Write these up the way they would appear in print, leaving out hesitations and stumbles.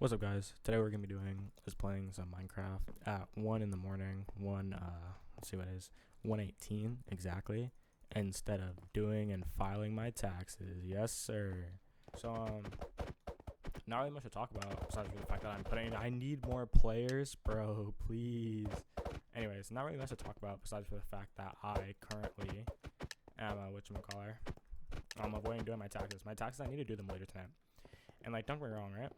What's up, guys? Today we're gonna be doing is playing some Minecraft at 1 in the morning. Let's see what it is, 1:18 exactly. Instead of doing and filing my taxes, yes sir. So not really much to talk about besides the fact that I need more players, bro. Please. Anyways, not really much to talk about besides for the fact that I currently am I'm avoiding doing my taxes. I need to do them later tonight. And like, don't get me wrong, right?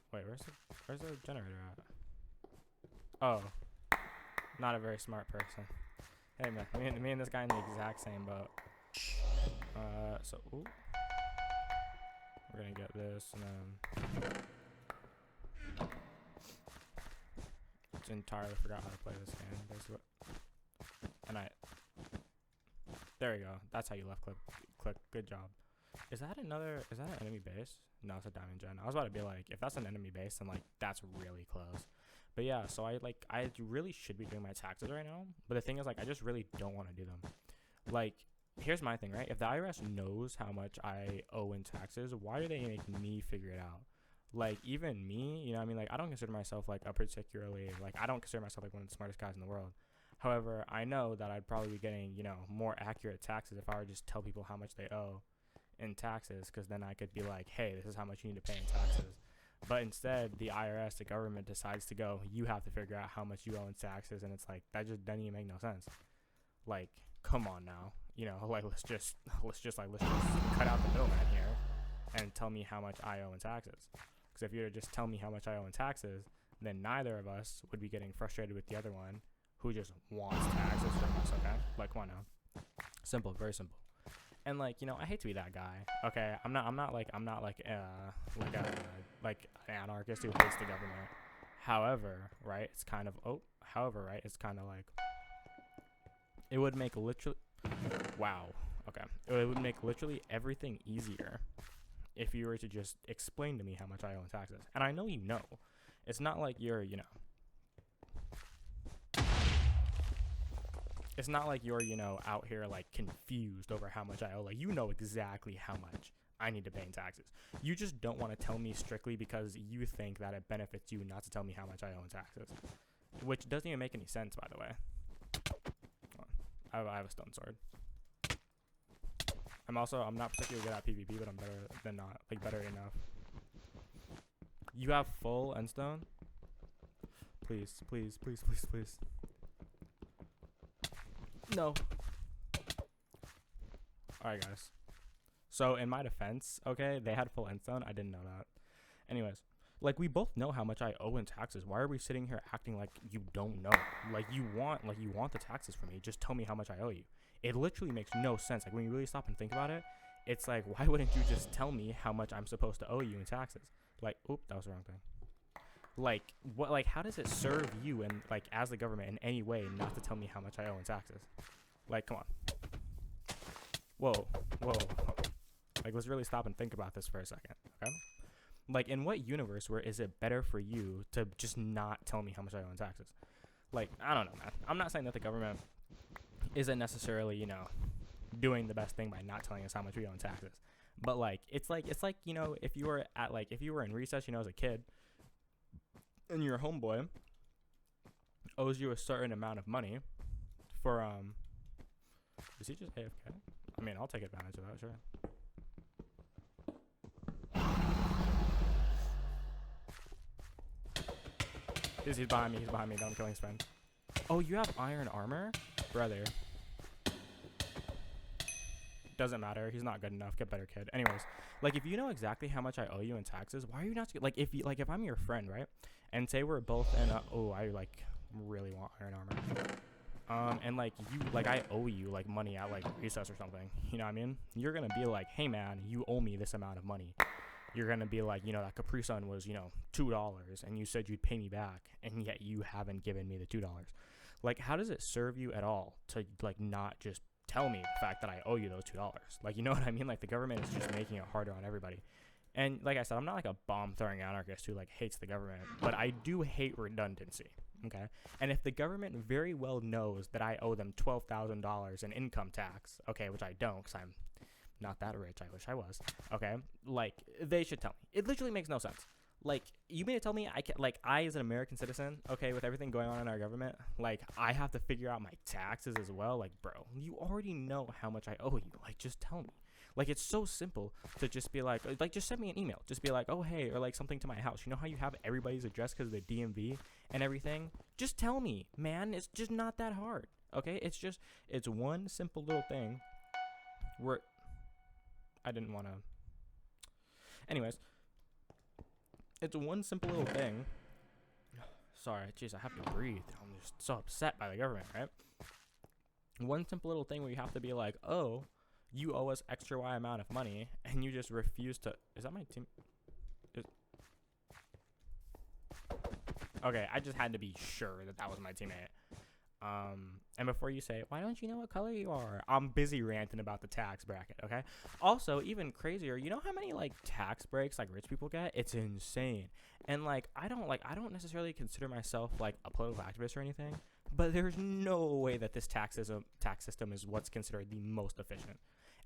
Where's the generator at? Oh, not a very smart person. Hey man, me and this guy in the exact same boat. Ooh, we're gonna get this and then just entirely forgot how to play this game, basically. And there we go. That's how you left click. Good job. Is that an enemy base? No, it's a diamond gen. I was about to be like, if that's an enemy base, then like that's really close. But yeah, so I really should be doing my taxes right now. But the thing is, like, I just really don't want to do them. Like, here's my thing, right? If the IRS knows how much I owe in taxes, why do they make me figure it out? Like, even me, you know what I mean? Like, I don't consider myself like I don't consider myself like one of the smartest guys in the world. However, I know that I'd probably be getting, more accurate taxes if I were just tell people how much they owe in taxes, because then I could be like, hey, this is how much you need to pay in taxes. But instead, the IRS, the government, decides to go, you have to figure out how much you owe in taxes, and it's like, that just doesn't even make no sense. Like, come on now, like, let's just cut out the middleman here and tell me how much I owe in taxes. Because if you were to just tell me how much I owe in taxes, then neither of us would be getting frustrated with the other one who just wants taxes from us. Okay, like, come on now, simple, very simple. And like, I hate to be that guy. Okay, I'm not like an anarchist who hates the government. However, right, it's kind of like it would make literally it would make literally everything easier if you were to just explain to me how much I owe in taxes. And I know it's not like it's not like you're, out here like confused over how much I owe. Like, you know exactly how much I need to pay in taxes. You just don't want to tell me strictly because you think that it benefits you not to tell me how much I owe in taxes, which doesn't even make any sense, by the way. I have a stone sword. I'm not particularly good at PvP, but I'm better than not, like better enough. You have full endstone? Please. No. Alright, guys. So, in my defense, okay, they had full endstone. I didn't know that. Anyways, like, we both know how much I owe in taxes. Why are we sitting here acting like you don't know? Like, you want the taxes from me. Just tell me how much I owe you. It literally makes no sense. Like, when you really stop and think about it, it's like, why wouldn't you just tell me how much I'm supposed to owe you in taxes? Like, oop, that was the wrong thing. Like, what? Like, how does it serve you and like as the government in any way not to tell me how much I owe in taxes? Like, come on. Whoa. Like, let's really stop and think about this for a second, okay? Like, in what universe where is it better for you to just not tell me how much I owe in taxes? Like, I don't know, man. I'm not saying that the government isn't necessarily, doing the best thing by not telling us how much we owe in taxes. But like, it's like, if you were in recess, as a kid, and your homeboy owes you a certain amount of money for is he just AFK? I mean, I'll take advantage of that, sure. He's behind me, don't kill his friend. Oh, you have iron armor? Brother. Doesn't matter, he's not good enough. Get better, kid. Anyways, like, if you know exactly how much I owe you in taxes, why are you not like, if I'm your friend, right? And say we're both in I like really want iron armor. And like I owe you like money at like recess or something. You know what I mean? You're gonna be like, hey man, you owe me this amount of money. You're gonna be like, that Capri Sun was, $2, and you said you'd pay me back, and yet you haven't given me the $2. Like, how does it serve you at all to like not just tell me the fact that I owe you those $2? Like, you know what I mean? Like, the government is just making it harder on everybody. And like I said, I'm not like a bomb-throwing anarchist who like hates the government, but I do hate redundancy, okay? And if the government very well knows that I owe them $12,000 in income tax, okay, which I don't because I'm not that rich, I wish I was, okay, like, they should tell me. It literally makes no sense. Like, you mean to tell me I can, like, I as an American citizen, okay, with everything going on in our government, like, I have to figure out my taxes as well? Like, bro, you already know how much I owe you. Like, just tell me. Like, it's so simple to just be like, just send me an email. Just be like, oh, hey, or like something to my house. You know how you have everybody's address because of the DMV and everything? Just tell me, man. It's just not that hard, okay? It's one simple little thing where I didn't want to. Anyways, it's one simple little thing. Sorry, jeez, I have to breathe. I'm just so upset by the government, right? One simple little thing where you have to be like, oh, you owe us extra Y amount of money, and you just refuse to. Is that my team? Okay, I just had to be sure that was my teammate. And before you say, why don't you know what color you are? I'm busy ranting about the tax bracket, okay? Also, even crazier, you know how many, like, tax breaks, like, rich people get? It's insane. And, like, I don't necessarily consider myself, like, a political activist or anything, but there's no way that this tax system is what's considered the most efficient.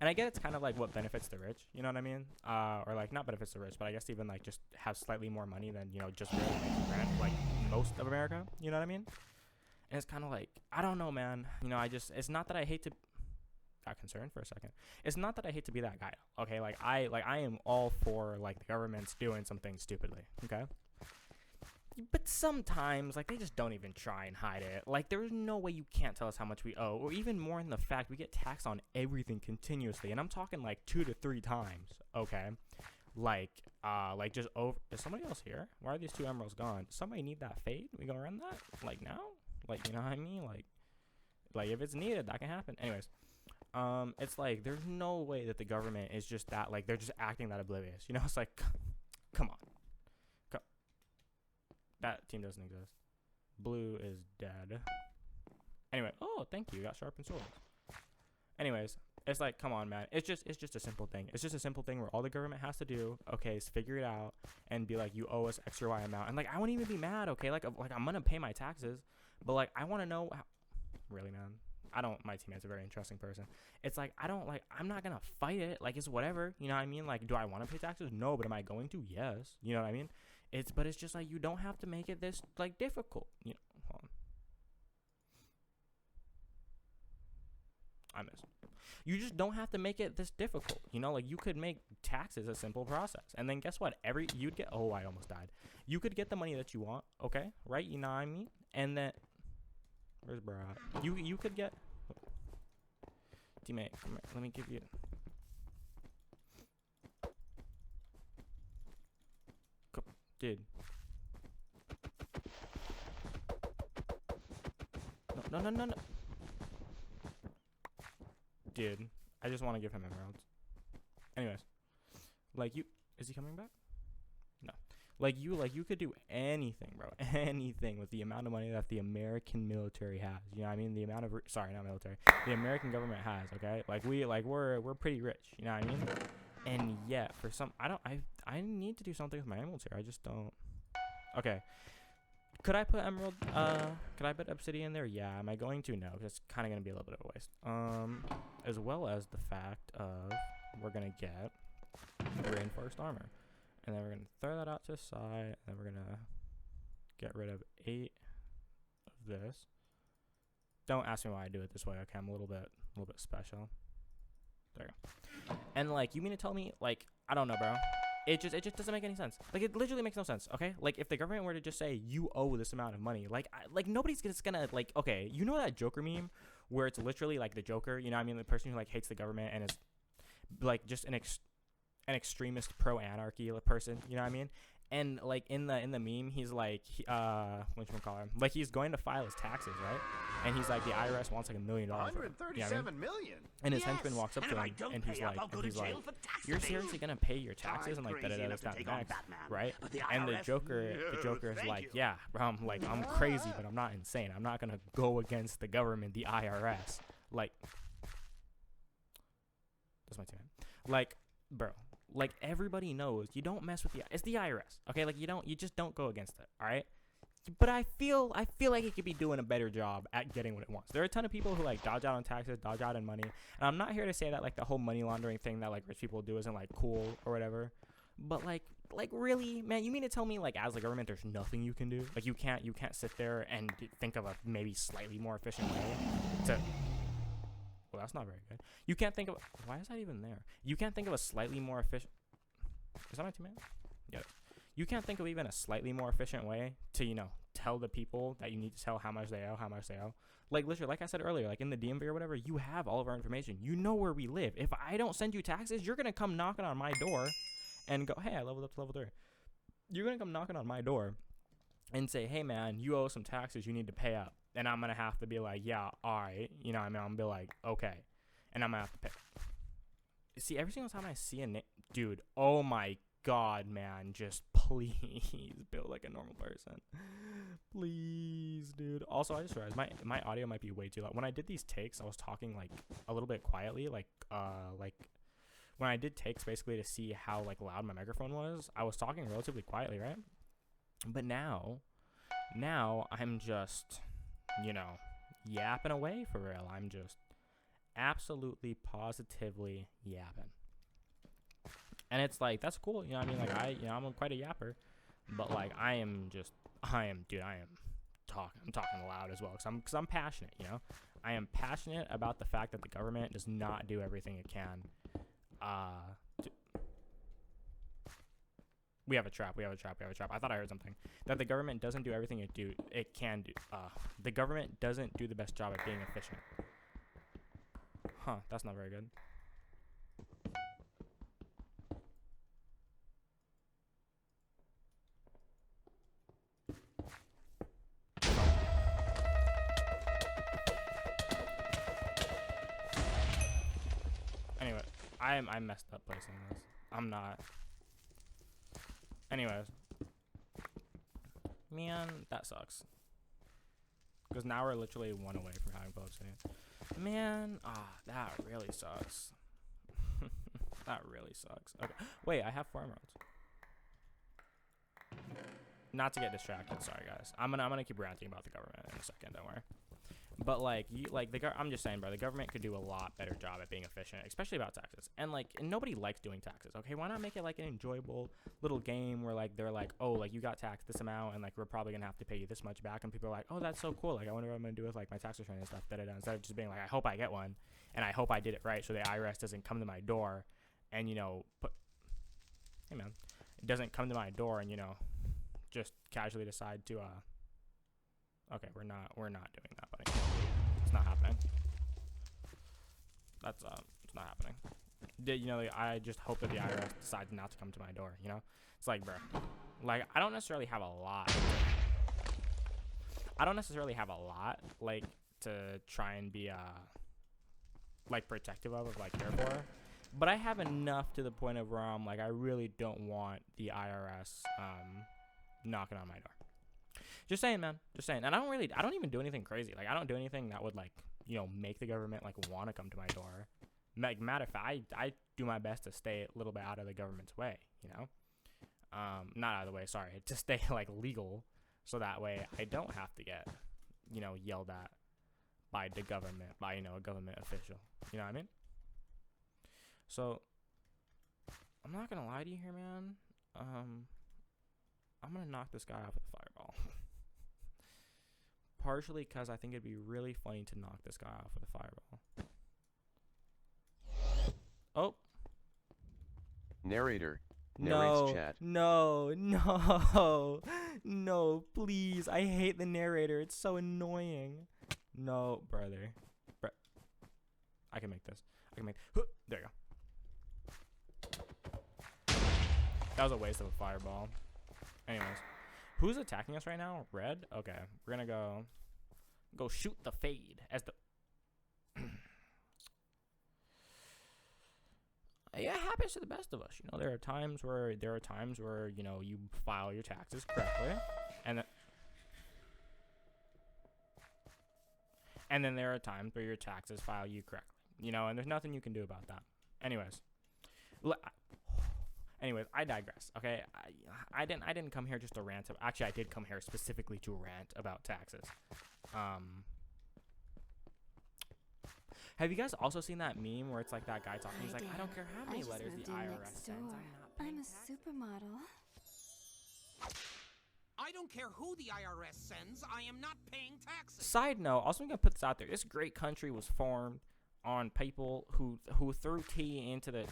And I get it's kind of, like, what benefits the rich, you know what I mean? Or, like, not benefits the rich, but I guess even, like, just have slightly more money than, you know, just really making rent, like, most of America, you know what I mean? And it's kind of like, I don't know, man. You know, it's not that I hate to, got concerned for a second. It's not that I hate to be that guy, okay? Like, I am all for, like, the government's doing something stupidly, okay? But sometimes, like, they just don't even try and hide it. Like, there's no way you can't tell us how much we owe, or even more in the fact we get taxed on everything continuously. And I'm talking, like, 2 to 3 times, okay? Like just over, is somebody else here? Why are these 2 emeralds gone? Does somebody need that fade? We gonna run that? Like, now? Like, you know what I mean? Like if it's needed, that can happen. Anyways, it's like there's no way that the government is just that, like, they're just acting that oblivious. You know, it's like, come on. That team doesn't exist. Blue is dead. Anyway, oh, thank you. Got sharpened swords. Anyways, it's like, come on, man. It's just a simple thing. It's just a simple thing where all the government has to do, okay, is figure it out and be like, you owe us extra Y amount. And, like, I wouldn't even be mad, okay? Like I'm gonna pay my taxes, but, like, I want to know how. Really, man. My teammate's a very interesting person. It's like, I'm not gonna fight it. Like, it's whatever, you know what I mean? Like, do I want to pay taxes? No, but am I going to? Yes. You know what I mean? But it's just like, you don't have to make it this, like, difficult. You know, hold on. I missed. You just don't have to make it this difficult. You know, like, you could make taxes a simple process. And then guess what? You'd get, oh, I almost died. You could get the money that you want, okay? Right? You know what I mean? And then, where's bro at? You could get, teammate, come here. Let me give you, dude. No. Dude, I just want to give him emeralds. Anyways, like, is he coming back? No. Like, you could do anything, bro. Anything with the amount of money that the American military has. You know what I mean? The amount of, sorry, not military. The American government has, okay? Like, we're pretty rich. You know what I mean? And yet, for some, I need to do something with my emeralds here. I just don't. Okay. Could I put emerald, could I put obsidian there? Yeah. Am I going to? No. It's kind of going to be a little bit of a waste. As well as the fact of, we're going to get reinforced armor. And then we're going to throw that out to the side. And then we're going to get rid of 8 of this. Don't ask me why I do it this way. Okay, I'm a little bit special. There you go. And, like, you mean to tell me, like, I don't know, bro. It just doesn't make any sense. Like, it literally makes no sense, okay? Like, if the government were to just say, you owe this amount of money, like, nobody's just gonna, like, okay, you know that Joker meme where it's literally, like, the Joker, you know what I mean? The person who, like, hates the government and is, like, just an extremist pro-anarchy person, you know what I mean? And, like, in the meme, he's like, whatchamacallit, like, he's going to file his taxes, right? And he's like, the IRS wants like $1 million. $137 million. And his henchman walks up to him, and he's like, you're seriously gonna pay your taxes? And, like, da-da-da, next, right? And the Joker is like, yeah, bro, I'm crazy, but I'm not insane. I'm not gonna go against the government, the IRS. Like, that's my team. Like, bro. Like, everybody knows you don't mess with it's the IRS, okay? Like, you just don't go against it, all right? But I feel like it could be doing a better job at getting what it wants. There are a ton of people who, like, dodge out on taxes, dodge out on money. And I'm not here to say that, like, the whole money laundering thing that, like, rich people do isn't, like, cool or whatever. But, like, Like, really, man? You mean to tell me, like, as the government, there's nothing you can do? Like, you can't sit there and think of a maybe slightly more efficient way to... Well, that's not very good. You can't think of... Why is that even there? You can't think of a slightly more efficient... Is that my teammate? Yeah. You can't think of even a slightly more efficient way to, you know, tell the people that you need to tell how much they owe. Like, literally, like I said earlier, like in the DMV or whatever, you have all of our information. You know where we live. If I don't send you taxes, you're going to come knocking on my door and go, hey, I leveled up to level 3. You're going to come knocking on my door and say, hey, man, you owe some taxes. You need to pay up. And I'm going to have to be like, yeah, all right. You know what I mean? I'm going to be like, okay. And I'm going to have to pay. See, every single time I see a name, dude, oh my God, man, just please build like a normal person. Please, dude. Also, I just realized my audio might be way too loud. When I did these takes, I was talking like a little bit quietly, like when I did takes basically to see how like loud my microphone was, I was talking relatively quietly, right? But now I'm just, you know, yapping away for real. I'm just absolutely positively yapping. And it's like, that's cool, you know what I mean? Like, I'm quite a yapper, but like, I'm talking loud as well, because I'm passionate, you know? I am passionate about the fact that the government does not do everything it can. We have a trap. I thought I heard something. That the government doesn't do everything it can do. The government doesn't do the best job at being efficient. Huh, that's not very good. Anyway, I messed up placing this. I'm not. Anyways. Man, that sucks. Because now we're literally 1 away from having Bob City. Man, that really sucks. That really sucks. Okay. Wait, I have 4 emeralds. Not to get distracted, sorry guys. I'm gonna keep ranting about the government in a second, don't worry. But like, I'm just saying, bro, the government could do a lot better job at being efficient, especially about taxes. And like, nobody likes doing taxes. Okay, why not make it like an enjoyable little game where like they're like, oh, like you got taxed this amount, and like we're probably gonna have to pay you this much back, and people are like, oh, that's so cool. Like, I wonder what I'm gonna do with like my tax return and stuff. Instead of just being like, I hope I get one, and I hope I did it right, so the IRS doesn't come to my door, and you know, hey man, it doesn't come to my door, and you know, just casually decide to okay, we're not doing that, buddy. It's not happening. That's it's not happening. You know, like, I just hope that the IRS decides not to come to my door, you know? It's like, bro, like, I don't necessarily have a lot, like, to try and be, like, protective of, like, care for. But I have enough to the point of where I'm like, I really don't want the IRS, knocking on my door. Just saying, man. Just saying. And I don't even do anything crazy. Like, I don't do anything that would, like, you know, make the government, like, want to come to my door. Like, matter of fact, I do my best to stay a little bit out of the government's way, you know? Not out of the way, sorry. To stay, like, legal, so that way I don't have to get, you know, yelled at by the government, by, you know, a government official. You know what I mean? So, I'm not going to lie to you here, man. I'm going to knock this guy off with a fireball. Partially because I think it'd be really funny to knock this guy off with a fireball. Oh. Narrator. Narrates chat. No, please. I hate the narrator. It's so annoying. No, brother. I can make this. There you go. That was a waste of a fireball. Anyways. Who's attacking us right now? Red? Okay. We're gonna go shoot the fade as the yeah, it happens to the best of us. You know, there are times where you know, you file your taxes correctly, and then there are times where your taxes file you correctly. You know, and there's nothing you can do about that. Anyways, I digress. Okay, I didn't come here just to rant. Actually, I did come here specifically to rant about taxes. Have you guys also seen that meme where it's like that guy talking? He's like, I don't care how many letters the IRS sends. I'm not I'm a supermodel. I don't care who the IRS sends. I am not paying taxes. Side note, also I'm gonna put this out there. This great country was formed on people who threw tea into the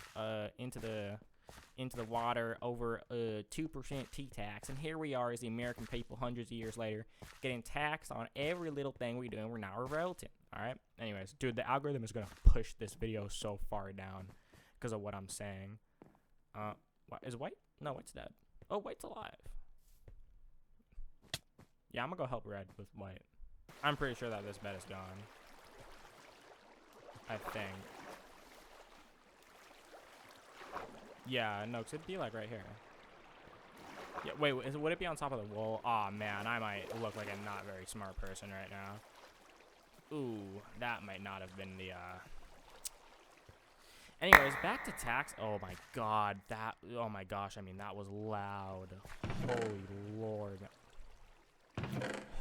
water over a 2% tea tax, and here we are as the American people hundreds of years later getting taxed on every little thing we do, and we're now revolting. All right. Anyways, dude, the algorithm is gonna push this video so far down because of what I'm saying. What is White? No, White's dead. Oh, White's alive. Yeah, I'm gonna go help Red with White. I'm pretty sure that this bed is gone. I think. Yeah, no, 'cause it'd be like right here. Yeah, wait, would it be on top of the wall? Aw, man, I might look like a not very smart person right now. Ooh, that might not have been the, Anyways, back to tax. Oh my god, oh my gosh, I mean, that was loud. Holy lord.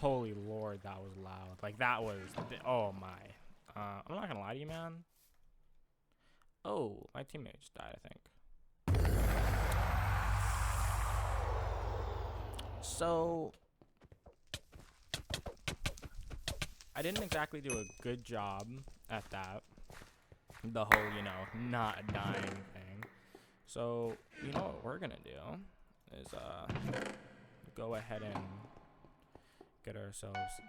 Holy lord, that was loud. Like, that was, oh my. I'm not gonna lie to you, man. Oh, my teammate just died, I think. So, I didn't exactly do a good job at that. The whole, you know, not dying thing. So, you know what we're gonna do is, go ahead and get ourselves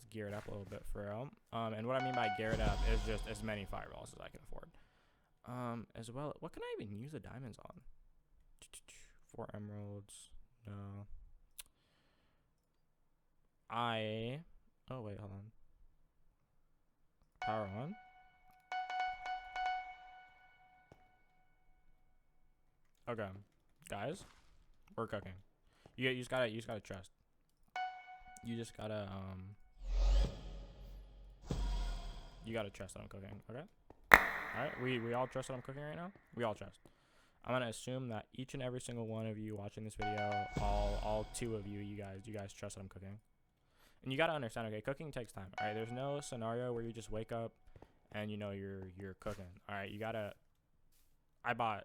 geared up a little bit for real. And what I mean by geared up is just as many fireballs as I can afford. As well, what can I even use the diamonds on? 4 emeralds. No. Oh wait, hold on. Power on. Okay, guys, we're cooking. You just gotta trust. You just gotta you gotta trust that I'm cooking. Okay. All right. We all trust that I'm cooking right now. We all trust. I'm gonna assume that each and every single one of you watching this video, all 2 of you, you guys trust that I'm cooking. And you gotta understand, okay, cooking takes time. All right. There's no scenario where you just wake up and you know you're cooking. All right. You gotta. I have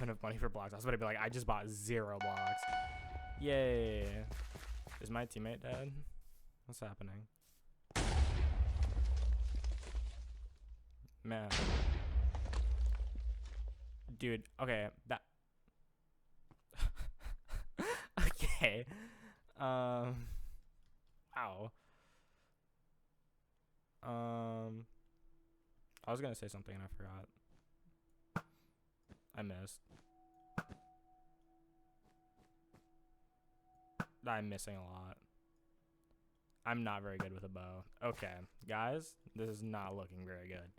enough money for blocks. I was about to be like, I just bought 0 blocks. Yay. Is my teammate dead? What's happening? Man. Dude, okay, that okay. Wow. I was gonna say something and I forgot. I missed. I'm missing a lot. I'm not very good with a bow. Okay, guys, this is not looking very good.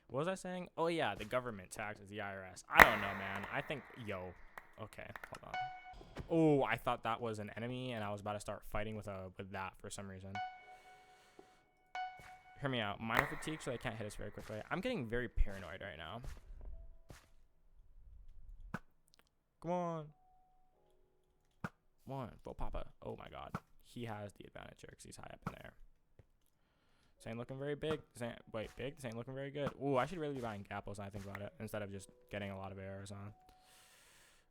What was I saying? Oh yeah, the government taxes the IRS. I don't know, man. I think, okay, hold on. Oh, I thought that was an enemy, and I was about to start fighting with that for some reason. Hear me out. Minor fatigue, so they can't hit us very quickly. I'm getting very paranoid right now. Come on. Come on, Bo Papa. Oh my god. He has the advantage here because he's high up in there. This ain't looking very big. Big? This ain't looking very good. Ooh, I should really be buying Gapples when I think about it, instead of just getting a lot of arrows on.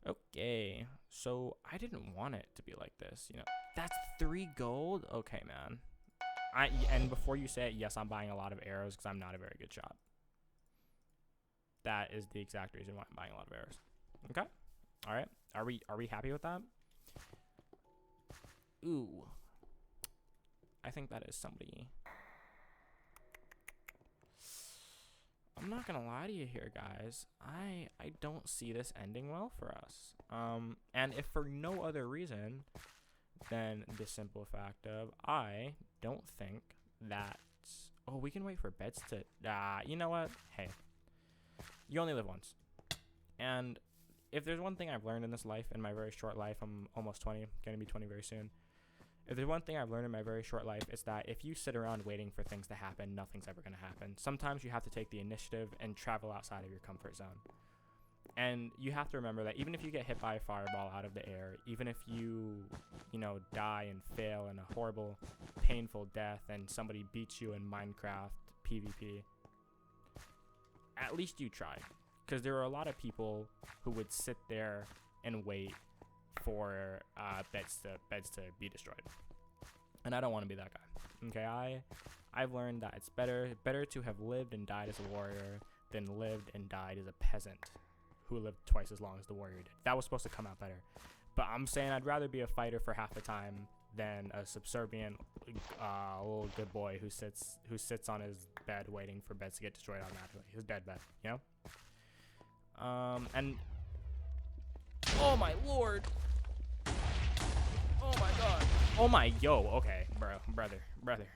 Okay. So, I didn't want it to be like this, you know. That's 3 gold? Okay, man. And before you say it, yes, I'm buying a lot of arrows because I'm not a very good shot. That is the exact reason why I'm buying a lot of arrows. Okay? Alright. Are we happy with that? Ooh. I think that is somebody. I'm not gonna lie to you here, guys. I don't see this ending well for us. And if for no other reason than the simple fact of I don't think that. Oh, we can wait for beds to. You know what? Hey, you only live once. And if there's one thing I've learned in this life, in my very short life, I'm almost 20, gonna be 20 very soon. If there's one thing I've learned in my very short life, it's that if you sit around waiting for things to happen, nothing's ever going to happen. Sometimes you have to take the initiative and travel outside of your comfort zone. And you have to remember that even if you get hit by a fireball out of the air, even if you die and fail in a horrible, painful death and somebody beats you in Minecraft PvP, at least you tried. Because there are a lot of people who would sit there and wait for beds to be destroyed. And I don't want to be that guy. Okay, I've learned that it's better to have lived and died as a warrior than lived and died as a peasant who lived twice as long as the warrior did. That was supposed to come out better. But I'm saying I'd rather be a fighter for half the time than a subservient little good boy who sits on his bed waiting for beds to get destroyed automatically. His dead bed, you know? And oh my lord. Oh my god. Oh my okay, brother.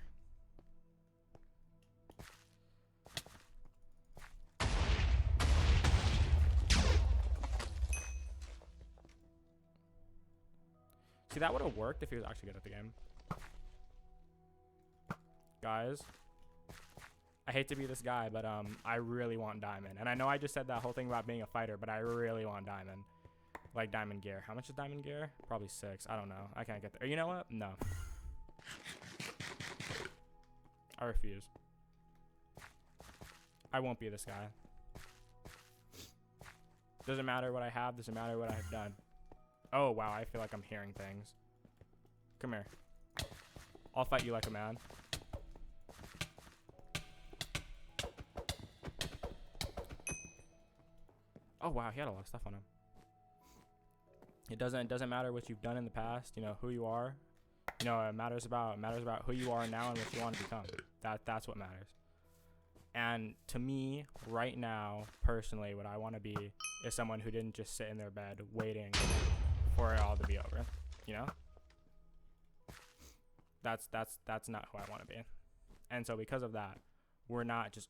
See, that would have worked if he was actually good at the game. Guys, I hate to be this guy, but I really want diamond. And I know I just said that whole thing about being a fighter, but I really want diamond. Like diamond gear. How much is diamond gear? Probably 6. I don't know. I can't get there. You know what? No. I refuse. I won't be this guy. Doesn't matter what I have. Doesn't matter what I have done. Oh, wow. I feel like I'm hearing things. Come here. I'll fight you like a man. Oh, wow. He had a lot of stuff on him. It doesn't matter what you've done in the past, you know, who you are. You know, it matters about who you are now and what you want to become. That's what matters. And to me, right now, personally, what I want to be is someone who didn't just sit in their bed waiting for it all to be over. You know? That's not who I want to be. And so because of that, we're not just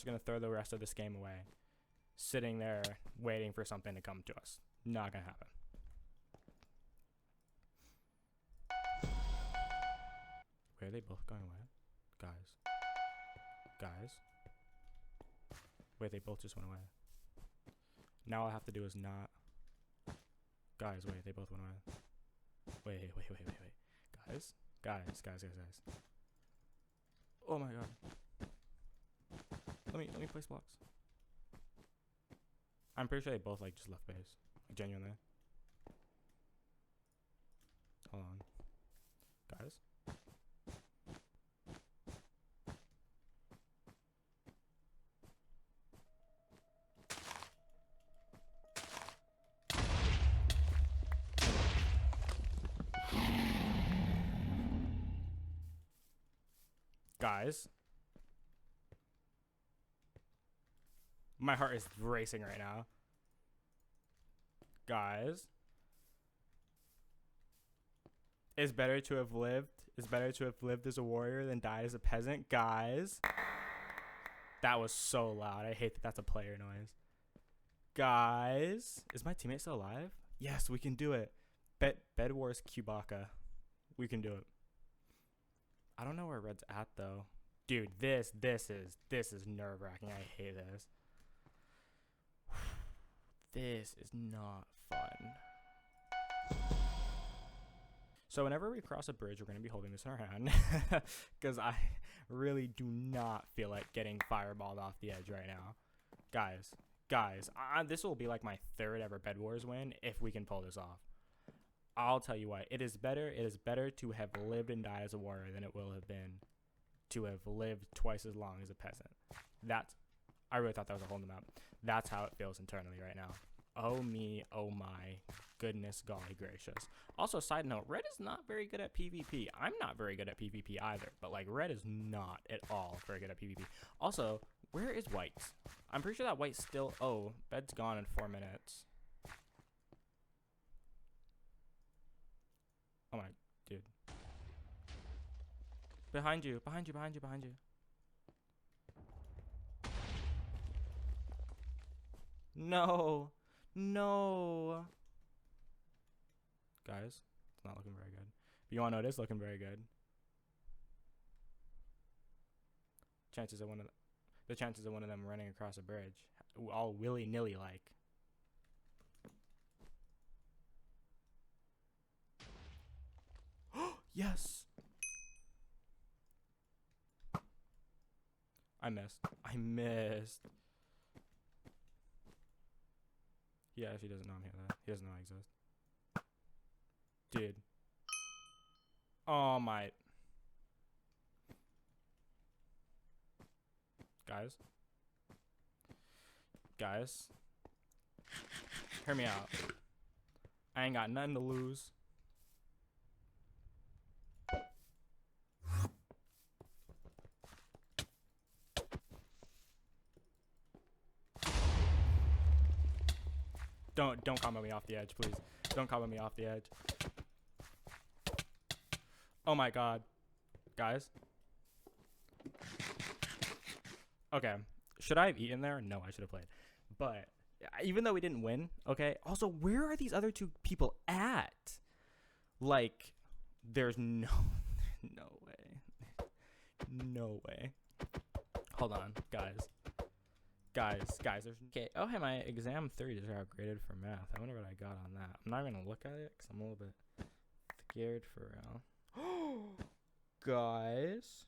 gonna throw the rest of this game away, sitting there waiting for something to come to us. Not gonna happen. Where are they both going away? Guys. Wait, they both just went away. Now all I have to do is not. Guys, wait, they both went away. Wait. Guys. Oh my god. Let me place blocks. I'm pretty sure they both like just left base. Like genuinely. Hold on. Guys. Guys. My heart is racing right now. Guys. It's better to have lived as a warrior than died as a peasant. Guys. That was so loud. I hate that that's a player noise. Guys. Is my teammate still alive? Yes, we can do it. Bedwars Cubaka. We can do it. I don't know where Red's at though. Dude, this is nerve-wracking. I hate this. This is not fun. So whenever we cross a bridge, we're going to be holding this in our hand. Because I really do not feel like getting fireballed off the edge right now. Guys, this will be like my 3rd ever bedwars win if we can pull this off. I'll tell you what, it is better to have lived and died as a warrior than it will have been to have lived twice as long as a peasant. I really thought that was a holding up. That's how it feels internally right now. Oh me, oh my goodness, golly gracious. Also, side note, Red is not very good at PvP. I'm not very good at PvP either, but like Red is not at all very good at PvP. Also, where is White? I'm pretty sure that White's still, oh, bed's gone in 4 minutes. Oh my, dude. Behind you. No. Guys, it's not looking very good. But you wanna know it is looking very good. The chances of one of them running across a bridge, all willy-nilly like. Yes. I missed. He actually doesn't know I'm here. He doesn't know I exist. Dude. Oh my. Guys. Guys. Hear me out. I ain't got nothing to lose. Don't combo me off the edge, please. Don't combo me off the edge. Oh my god. Guys. Okay. Should I have eaten there? No, I should have played. But even though we didn't win, okay? Also, where are these other two people at? Like, there's no way. No way. Hold on, guys. Guys, there's okay. Oh, hey, my exam 3 just got graded for math. I wonder what I got on that. I'm not gonna look at it because I'm a little bit scared for real. Guys,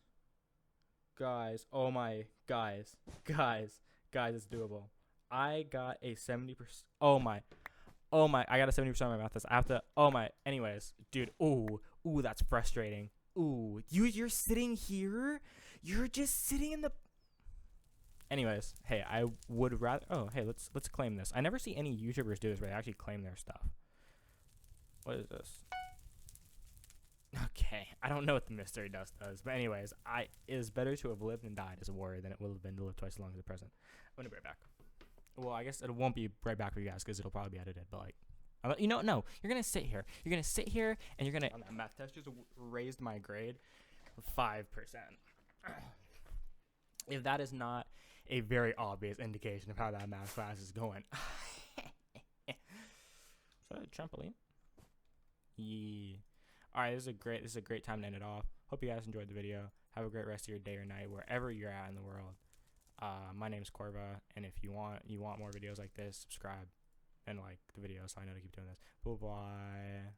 oh my, guys, it's doable. I got a 70%. Oh my, I got a 70% on my math test. I have to. Oh my. Anyways, dude. Ooh, that's frustrating. Ooh, you're sitting here. You're just sitting in the. Anyways, hey, I would rather. Oh, hey, let's claim this. I never see any YouTubers do this where they actually claim their stuff. What is this? Okay, I don't know what the mystery dust does, but anyways, it is better to have lived and died as a warrior than it will have been to live twice as long as the present. I'm gonna be right back. Well, I guess it won't be right back for you guys because it'll probably be edited, but like, you know, no, you're gonna sit here. You're gonna sit here and you're gonna. On that math test, just raised my grade 5%. If that is not a very obvious indication of how that math class is going. Is that a trampoline? Yeah. All right, this is a great time to end it off. Hope you guys enjoyed the video. Have a great rest of your day or night wherever you're at in the world. My name is Corva, and if you want more videos like this, subscribe and like the video so I know to keep doing this. Bye bye.